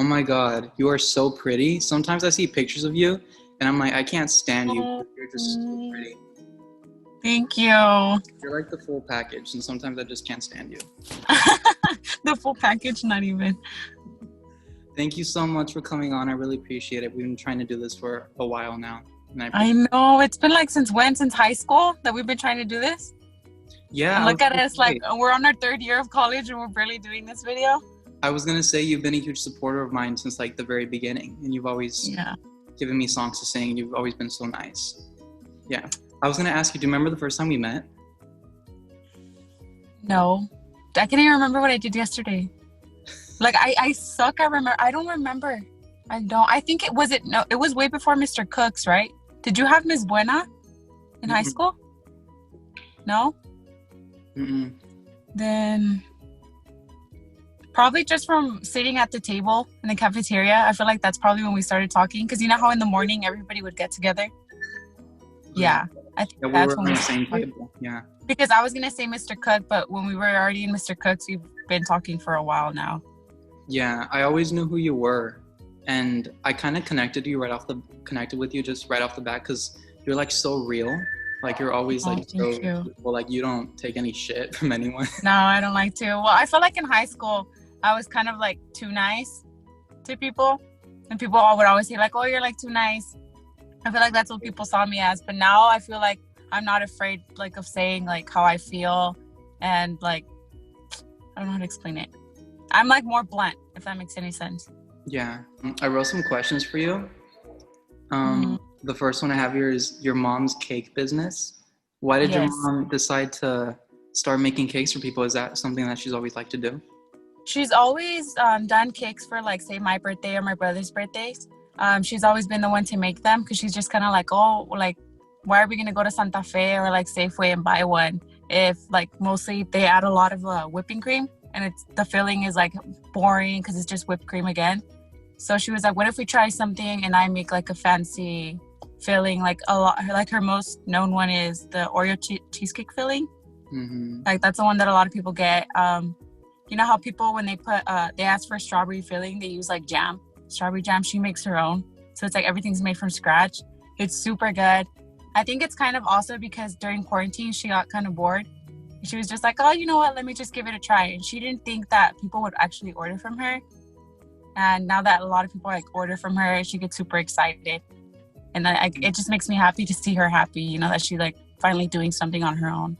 Oh my God, you are so pretty. Sometimes I see pictures of you and I'm like, I can't stand you. Oh, You're just so pretty. thank you. You're like the full package, and sometimes I just can't stand you. The full package, not even. Thank you so much for coming on. I really appreciate it. We've been trying to do this for a while now. And I know. It's been like since when? Since high school that we've been trying to do this? yeah, And look at us, like we're on our 3rd year of college and we're barely doing this video. I was gonna say you've been a huge supporter of mine since like the very beginning, and you've always given me songs to sing, and you've always been so nice. Yeah. I was gonna ask you, do you remember the first time we met? No. I can't even remember what I did yesterday. Like I suck. I don't remember. I think it was way before Mr. Cooks, right? Did you have Miss Buena in high school? No? Mm-mm. Then probably just from sitting at the table in the cafeteria. I feel like that's probably when we started talking. Because you know how in the morning everybody would get together? Yeah. I think that's when we started talking. Yeah. Because I was going to say Mr. Cook, but when we were already in Mr. Cook's, we've been talking for a while now. Yeah, I always knew who you were. And I kind of connected with you just right off the bat because you're like so real. Like you're always like like you don't take any shit from anyone. No, I don't like to. Well, I felt like in high school I was kind of like too nice to people, and people would always say like, "Oh, you're like too nice." I feel like that's what people saw me as, but now I feel like I'm not afraid like of saying like how I feel, and like I don't know how to explain it. I'm like more blunt, if that makes any sense. Yeah, I wrote some questions for you. The first one I have here is your mom's cake business. Why did your mom decide to start making cakes for people? Is that something that she's always liked to do? She's always done cakes for like, say, my birthday or my brother's birthdays. She's always been the one to make them because she's just kind of like, oh, like, why are we going to go to Santa Fe or like Safeway and buy one if like mostly they add a lot of whipping cream and the filling is like boring because it's just whipped cream again. So she was like, what if we try something and I make like a fancy filling, like a lot, like her most known one is the Oreo cheesecake filling. Mm-hmm. Like that's the one that a lot of people get. You know how people, when they they ask for a strawberry filling, they use like strawberry jam. She makes her own. So it's like everything's made from scratch. It's super good. I think it's kind of also because during quarantine, she got kind of bored. She was just like, oh, you know what? Let me just give it a try. And she didn't think that people would actually order from her. And now that a lot of people like order from her, she gets super excited. And it just makes me happy to see her happy, you know, that she like finally doing something on her own.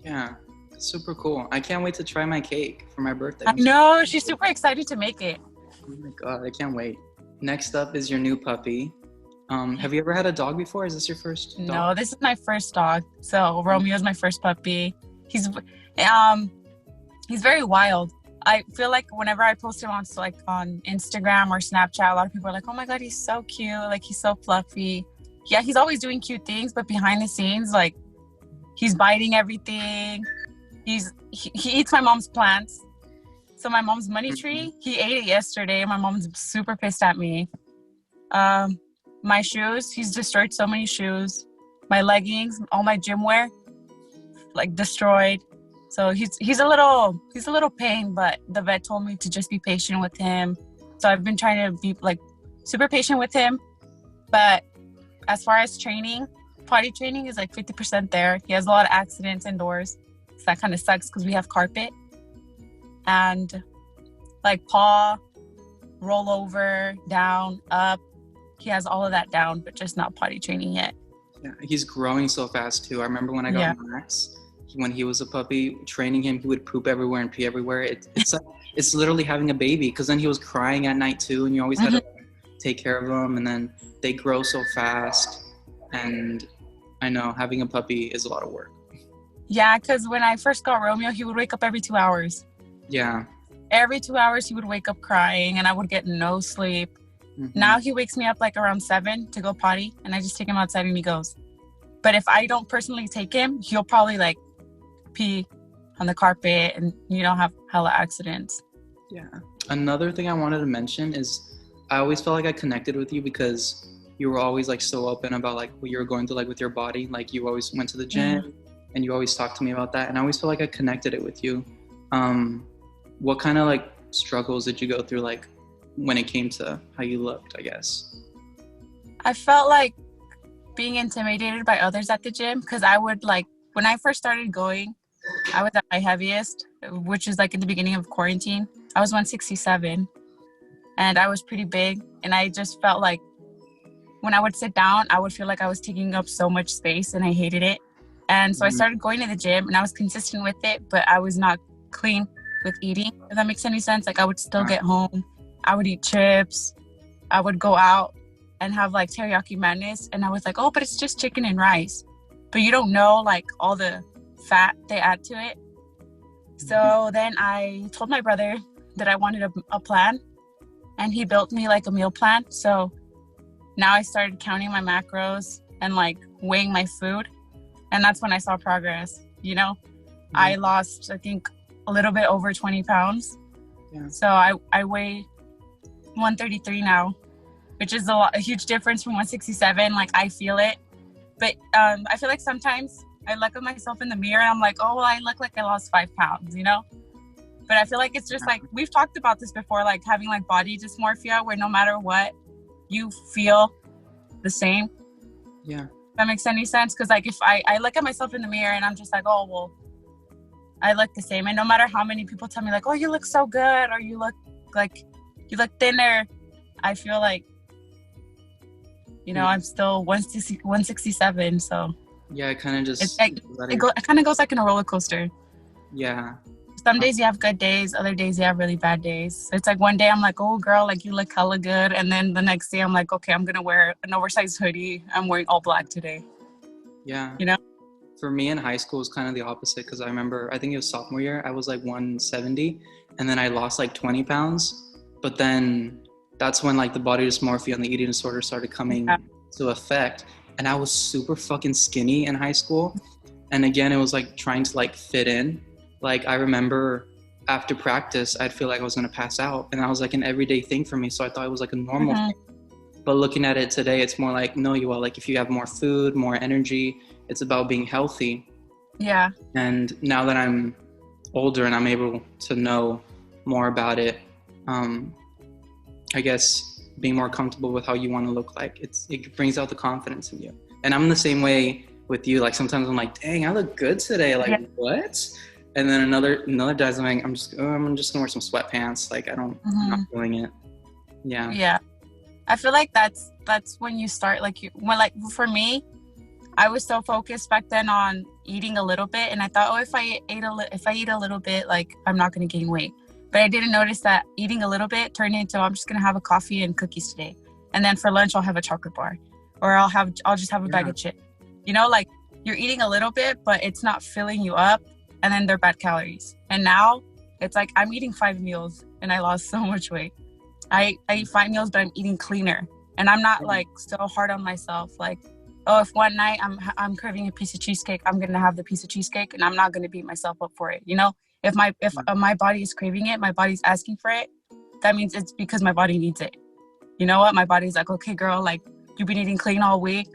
Yeah, super cool. I can't wait to try my cake for my birthday. I know, she's super excited to make it. Oh my God, I can't wait. Next up is your new puppy. Have you ever had a dog before? Is this your first dog? No, this is my first dog. So Romeo's my first puppy. He's very wild. I feel like whenever I post him on Instagram or Snapchat, a lot of people are like, oh my God, he's so cute. Like, he's so fluffy. Yeah, he's always doing cute things, but behind the scenes, like, he's biting everything. He eats my mom's plants. So my mom's money tree, he ate it yesterday. My mom's super pissed at me. My shoes, he's destroyed so many shoes. My leggings, all my gym wear, like, destroyed. So he's a little pain, but the vet told me to just be patient with him. So I've been trying to be like super patient with him. But as far as training, potty training is like 50% there. He has a lot of accidents indoors. So that kind of sucks because we have carpet. And like paw, roll over, down, up. He has all of that down, but just not potty training yet. Yeah, he's growing so fast too. I remember when I got Max. When he was a puppy, training him, he would poop everywhere and pee everywhere. It's literally having a baby because then he was crying at night too, and you always had to take care of him. And then they grow so fast, and I know having a puppy is a lot of work. Yeah, because when I first got Romeo, he would wake up every 2 hours. Yeah. Every 2 hours, he would wake up crying, and I would get no sleep. Mm-hmm. Now he wakes me up like around 7 to go potty, and I just take him outside and he goes. But if I don't personally take him, he'll probably like pee on the carpet and have hella accidents. Yeah. Another thing I wanted to mention is I always felt like I connected with you because you were always like so open about like what you were going through like with your body. Like you always went to the gym and you always talked to me about that, and I always felt like I connected it with you. What kind of like struggles did you go through like when it came to how you looked, I guess? I felt like being intimidated by others at the gym, because I would like, when I first started going, I was at my heaviest, which is like in the beginning of quarantine. I was 167 and I was pretty big, and I just felt like when I would sit down, I would feel like I was taking up so much space and I hated it. And so I started going to the gym and I was consistent with it, but I was not clean with eating, if that makes any sense. Like I would still get home, I would eat chips, I would go out and have like teriyaki madness, and I was like, oh, but it's just chicken and rice. But you don't know like all the fat they add to it. So then I told my brother that I wanted a plan, and he built me like a meal plan. So now I started counting my macros and like weighing my food, and that's when I saw progress, you know. I lost, I think, a little bit over 20 pounds. So I weigh 133 now, which is a huge difference from 167. Like I feel it, but I feel like sometimes I look at myself in the mirror and I'm like, oh, well, I look like I lost 5 pounds, you know. But I feel like it's just like, we've talked about this before, like having like body dysmorphia, where no matter what, you feel the same. Yeah. If that makes any sense? Because like if I look at myself in the mirror and I'm just like, oh, well, I look the same. And no matter how many people tell me like, oh, you look so good, or you look thinner, I feel like, you know, I'm still 167. So yeah, it kind of just it's like, it kind of goes like in a roller coaster. Yeah. Some days you have good days, other days you have really bad days. It's like one day I'm like, oh girl, like you look hella good, and then the next day I'm like, okay, I'm gonna wear an oversized hoodie. I'm wearing all black today. Yeah. You know? For me in high school, it was kind of the opposite, because I remember, I think it was sophomore year, I was like 170, and then I lost like 20 pounds. But then that's when like the body dysmorphia and the eating disorder started coming to effect. And I was super fucking skinny in high school. And again, it was like trying to like fit in. Like I remember after practice, I'd feel like I was going to pass out. And that was like an everyday thing for me. So I thought it was like a normal thing. But looking at it today, it's more like, no, you will. Like if you have more food, more energy, it's about being healthy. Yeah. And now that I'm older and I'm able to know more about it, I guess being more comfortable with how you want to look like, it brings out the confidence in you. And I'm the same way with you. Like sometimes I'm like, dang, I look good today. Like what? And then another days I'm like, I'm just gonna wear some sweatpants. Like I'm not feeling it. Yeah. Yeah. I feel like that's when you start, like for me, I was so focused back then on eating a little bit, and I thought, oh, if I eat a little bit, like I'm not gonna gain weight. But I didn't notice that eating a little bit turned into, I'm just gonna have a coffee and cookies today, and then for lunch I'll have a chocolate bar, or I'll just have a bag of chips. You know, like you're eating a little bit, but it's not filling you up, and then they're bad calories. And now it's like I'm eating 5 meals, and I lost so much weight. I eat 5 meals, but I'm eating cleaner, and I'm not like so hard on myself. Like, oh, if one night I'm craving a piece of cheesecake, I'm gonna have the piece of cheesecake, and I'm not gonna beat myself up for it. You know, if my body is craving it, my body's asking for it, that means it's because my body needs it. You know what? My body's like, okay, girl, like you've been eating clean all week.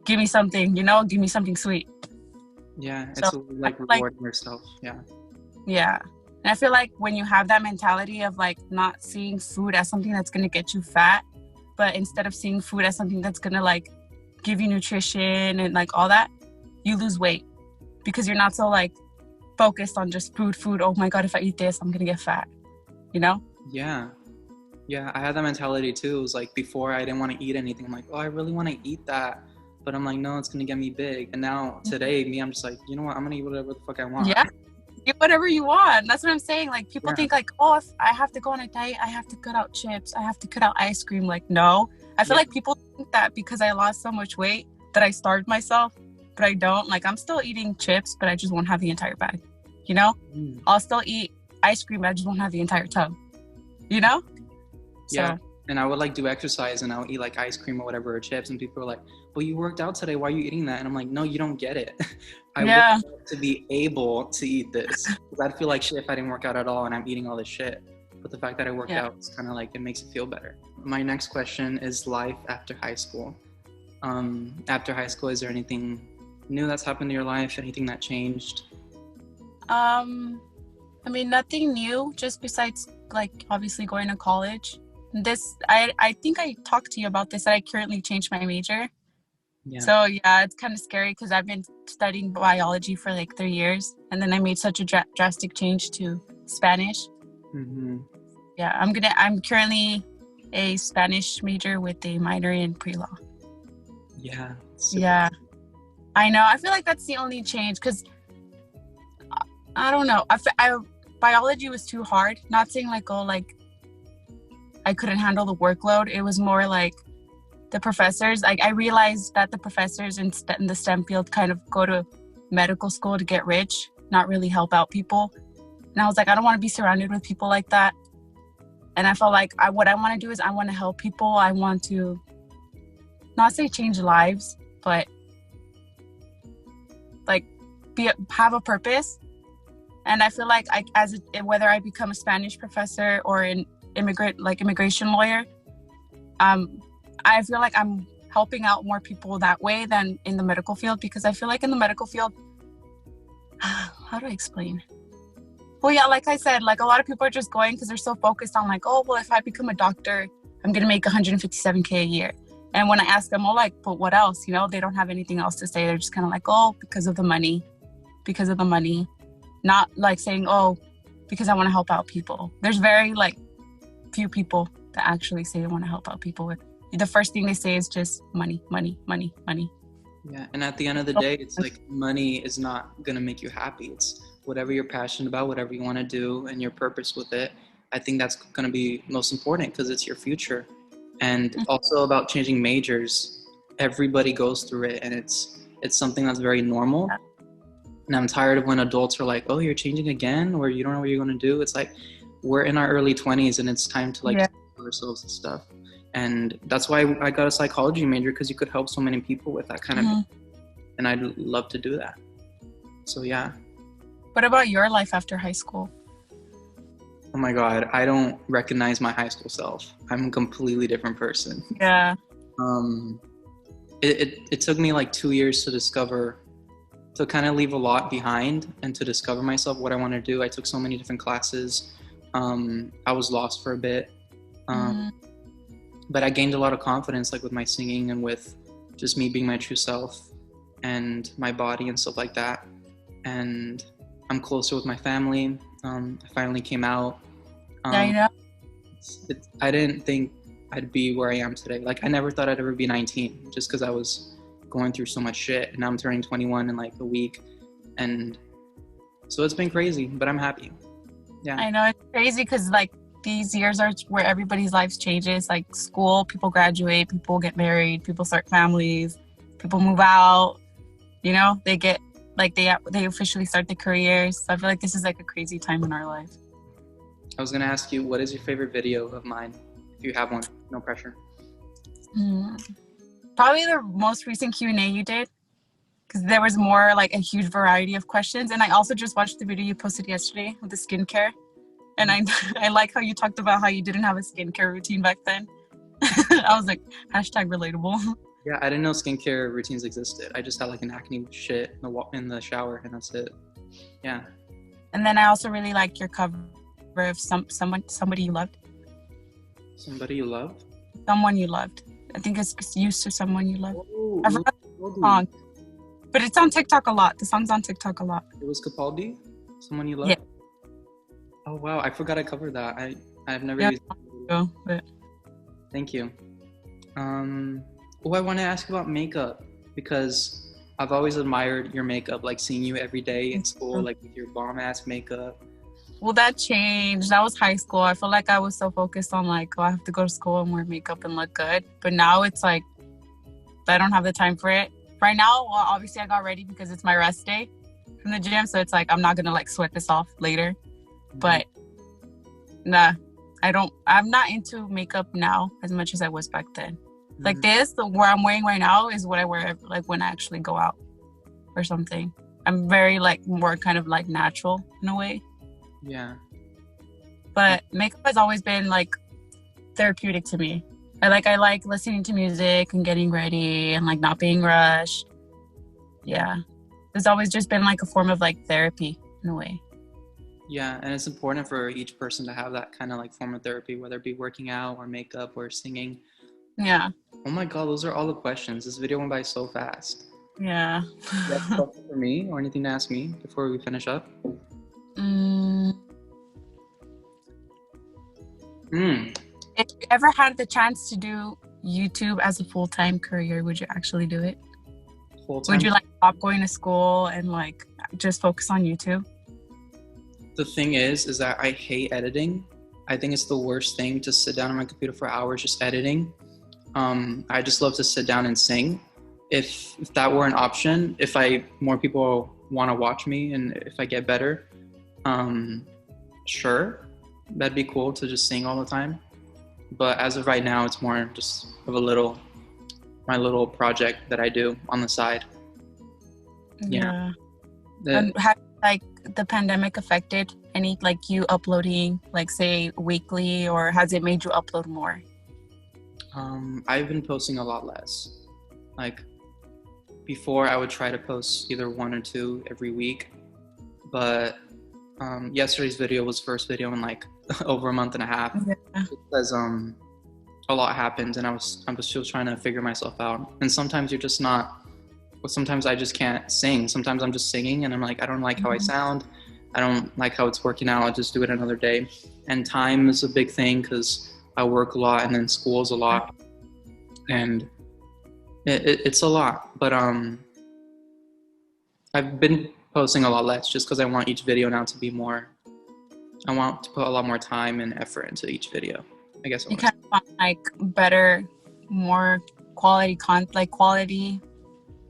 Give me something. You know, give me something sweet. Yeah, it's like rewarding yourself. Yeah. Yeah. And I feel like when you have that mentality of like not seeing food as something that's going to get you fat, but instead of seeing food as something that's going to like give you nutrition and like all that, you lose weight because you're not so like focused on just food. Oh my God, if I eat this, I'm going to get fat, you know? Yeah. Yeah. I had that mentality too. It was like before I didn't want to eat anything. I'm like, oh, I really want to eat that. But I'm like, no, it's going to get me big. And now today, I'm just like, you know what? I'm going to eat whatever the fuck I want. Yeah. Eat whatever you want. That's what I'm saying. Like people think like, oh, if I have to go on a diet, I have to cut out chips, I have to cut out ice cream. Like, no. I feel like people think that because I lost so much weight that I starved myself, but I don't. Like I'm still eating chips, but I just won't have the entire bag. You know? I'll still eat ice cream, but I just won't have the entire tub. You know? Yeah. So. And I would like do exercise and I'll eat like ice cream or whatever or chips, and people are like, well, you worked out today, why are you eating that? And I'm like, no, you don't get it. I want to be able to eat this, because I'd feel like shit if I didn't work out at all and I'm eating all this shit. But the fact that I worked out is kind of like, it makes it feel better. My next question is life after high school. After high school, is there anything new that's happened in your life? Anything that changed? I mean, nothing new, just besides like obviously going to college. I think I talked to you about this, that I currently changed my major. Yeah. So yeah, it's kind of scary because I've been studying biology for like 3 years, and then I made such a drastic change to Spanish. Mm-hmm. Yeah, I'm currently a Spanish major with a minor in pre-law. Yeah. Yeah, I know. I feel like that's the only change because I don't know. Biology was too hard. Not saying like, oh, like I couldn't handle the workload. It was more like the professors. Like I realized that the professors in the STEM field kind of go to medical school to get rich, not really help out people. And I was like, I don't want to be surrounded with people like that. And I felt like what I want to do is I want to help people. I want to not say change lives, but like have a purpose. And I feel like whether I become a Spanish professor or an immigration lawyer, I feel like I'm helping out more people that way than in the medical field, because I feel like in the medical field, how do I explain? Well, yeah, like I said, like a lot of people are just going because they're so focused on like, oh, well, if I become a doctor, I'm going to make $157K a year. And when I ask them, oh, like, but what else? You know, they don't have anything else to say. They're just kind of like, oh, because of the money. Not like saying, oh, because I want to help out people. There's very like few people that actually say they want to help out people. With the first thing they say is just money, money, money, money. Yeah, and at the end of the day, it's like money is not gonna make you happy. It's whatever you're passionate about, whatever you want to do, and your purpose with it. I think that's gonna be most important because it's your future. And also about changing majors, everybody goes through it, and it's something that's very normal. And I'm tired of when adults are like, oh, you're changing again, or you don't know what you're going to do. It's like, we're in our early 20s and it's time to like for ourselves and stuff. And that's why I got a psychology major, because you could help so many people with that kind of, and I'd love to do that. So yeah. What about your life after high school? Oh my God, I don't recognize my high school self. I'm a completely different person. Yeah. It took me like 2 years to kind of leave a lot behind and to discover myself, what I want to do. I took so many different classes. I was lost for a bit. But I gained a lot of confidence, like with my singing and with just me being my true self and my body and stuff like that. And I'm closer with my family. I finally came out. Yeah, you know. I didn't think I'd be where I am today. Like I never thought I'd ever be 19, just because I was going through so much shit, and now I'm turning 21 in like a week, and so it's been crazy, but I'm happy. Yeah, I know it's crazy because like these years are where everybody's lives changes. Like school, people graduate, people get married, people start families, people move out. You know, they get like they officially start their careers. So I feel like this is like a crazy time in our life. I was gonna ask you, what is your favorite video of mine, if you have one? No pressure. Probably the most recent Q&A you did, because there was more like a huge variety of questions. And I also just watched the video you posted yesterday with the skincare. And I like how you talked about how you didn't have a skincare routine back then. I was like, #relatable. Yeah, I didn't know skincare routines existed. I just had like an acne shit in the shower, and that's it. Yeah. And then I also really like your cover of somebody you loved. Somebody you loved? Someone you loved. I think it's used to someone you love. Oh, I forgot the song, but it's on TikTok a lot. The song's on TikTok a lot. It was Capaldi? Someone you love? Yeah. Oh wow, I forgot I covered that. I've never used it. But... Thank you. I want to ask about makeup, because I've always admired your makeup, like seeing you every day in school, like with your bomb ass makeup. Well, that changed. That was high school. I feel like I was so focused on like, oh, I have to go to school and wear makeup and look good. But now it's like, I don't have the time for it. Right now, well, obviously I got ready because it's my rest day from the gym. So it's like, I'm not going to like sweat this off later. But nah, I'm not into makeup now as much as I was back then. Like where I'm wearing right now is what I wear like when I actually go out or something. I'm very like more kind of like natural in a way. Yeah. But makeup has always been like therapeutic to me. I like listening to music and getting ready and like not being rushed. Yeah. It's always just been like a form of like therapy in a way. Yeah, and it's important for each person to have that kind of like form of therapy, whether it be working out or makeup or singing. Yeah. Oh my God, those are all the questions. This video went by so fast. Yeah. You have a question for me or anything to ask me before we finish up? Mm. Hmm. If you ever had the chance to do YouTube as a full-time career, would you actually do it? Whole time. Would you like stop going to school and like just focus on YouTube? The thing is that I hate editing. I think it's the worst thing to sit down on my computer for hours just editing. I just love to sit down and sing. If that were an option, if more people want to watch me and if I get better, sure, that'd be cool to just sing all the time. But as of right now, it's more just of my little project that I do on the side. Yeah. And have like the pandemic affected any like you uploading like say weekly, or has it made you upload more? I've been posting a lot less. Like before, I would try to post either 1 or 2 every week, but yesterday's video was first video in like over a month and a half because a lot happened and I was still trying to figure myself out. And sometimes you're just not. Sometimes I just can't sing. Sometimes I'm just singing and I'm like, I don't like how I sound. I don't like how it's working out. I'll just do it another day. And time is a big thing because I work a lot and then school's a lot. And it's a lot. But I've been posting a lot less just because I want each video now to be more, I want to put a lot more time and effort into each video. I guess you kind of want like better, more quality quality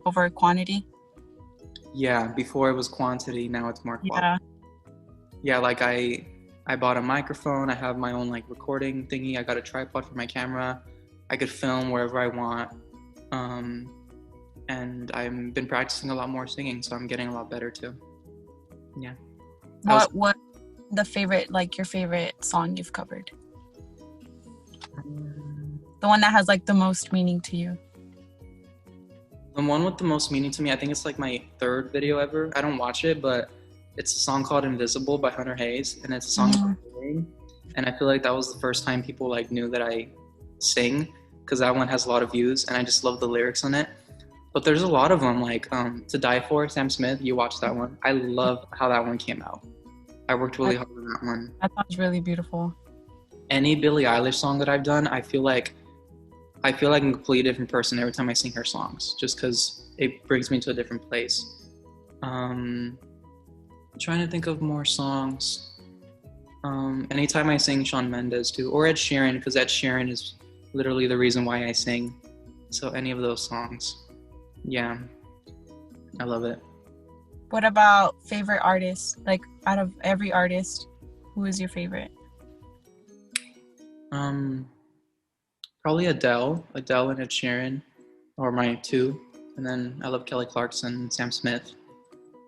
over quantity. Yeah, before it was quantity, now it's more quality. Yeah, like I bought a microphone. I have my own like recording thingy. I got a tripod for my camera. I could film wherever I want. And I've been practicing a lot more singing, so I'm getting a lot better too. Yeah. What the favorite, like your favorite song you've covered? The one that has like the most meaning to you. The one with the most meaning to me, I think it's like my 3rd video ever. I don't watch it, but it's a song called Invisible by Hunter Hayes, and it's a song about singing. And I feel like that was the first time people like knew that I sing, because that one has a lot of views, and I just love the lyrics on it. But there's a lot of them, like To Die For, Sam Smith. You watched that one. I love how that one came out. I worked really hard on that one. That sounds really beautiful. Any Billie Eilish song that I've done, I feel like I'm a completely different person every time I sing her songs, just because it brings me to a different place. I'm trying to think of more songs. Anytime I sing Shawn Mendes too, or Ed Sheeran, because Ed Sheeran is literally the reason why I sing. So any of those songs. Yeah, I love it. What about favorite artists? Like out of every artist, who is your favorite? Probably Adele and Ed Sheeran are my 2. And then I love Kelly Clarkson and Sam Smith.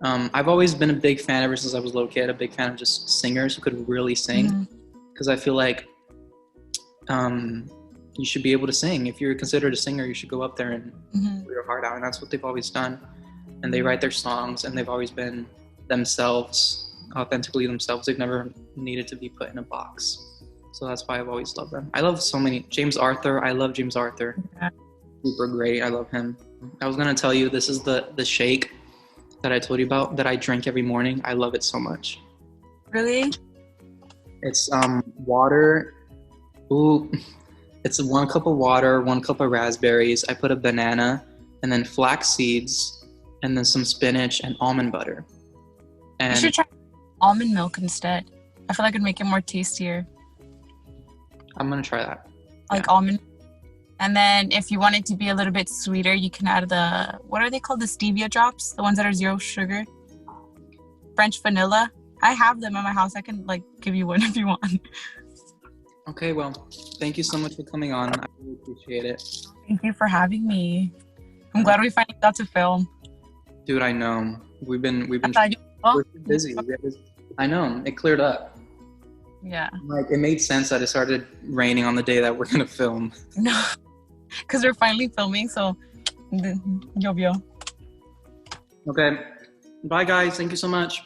I've always been a big fan ever since I was a little kid, a big fan of just singers who could really sing. Because I feel like you should be able to sing. If you're considered a singer, you should go up there and put your heart out. And that's what they've always done. And they write their songs and they've always been themselves, authentically themselves. They've never needed to be put in a box. So that's why I've always loved them. I love so many. James Arthur. I love James Arthur. Yeah. Super great. I love him. I was going to tell you, this is the shake that I told you about that I drink every morning. I love it so much. Really? It's water. Ooh, it's 1 cup of water, 1 cup of raspberries. I put a banana and then flax seeds and then some spinach and almond butter. And you should try almond milk instead. I feel like it'd make it more tastier. I'm going to try that. Like almond. And then if you want it to be a little bit sweeter, you can add what are they called? The stevia drops? The ones that are 0 sugar? French vanilla. I have them at my house. I can like give you one if you want. Okay, well, thank you so much for coming on. I really appreciate it. Thank you for having me. I'm glad we finally got to film. Dude, I know. We've been busy. I know. It cleared up. Yeah. Like, it made sense that it started raining on the day that we're going to film. No. Because we're finally filming, so yo. Okay. Bye, guys. Thank you so much.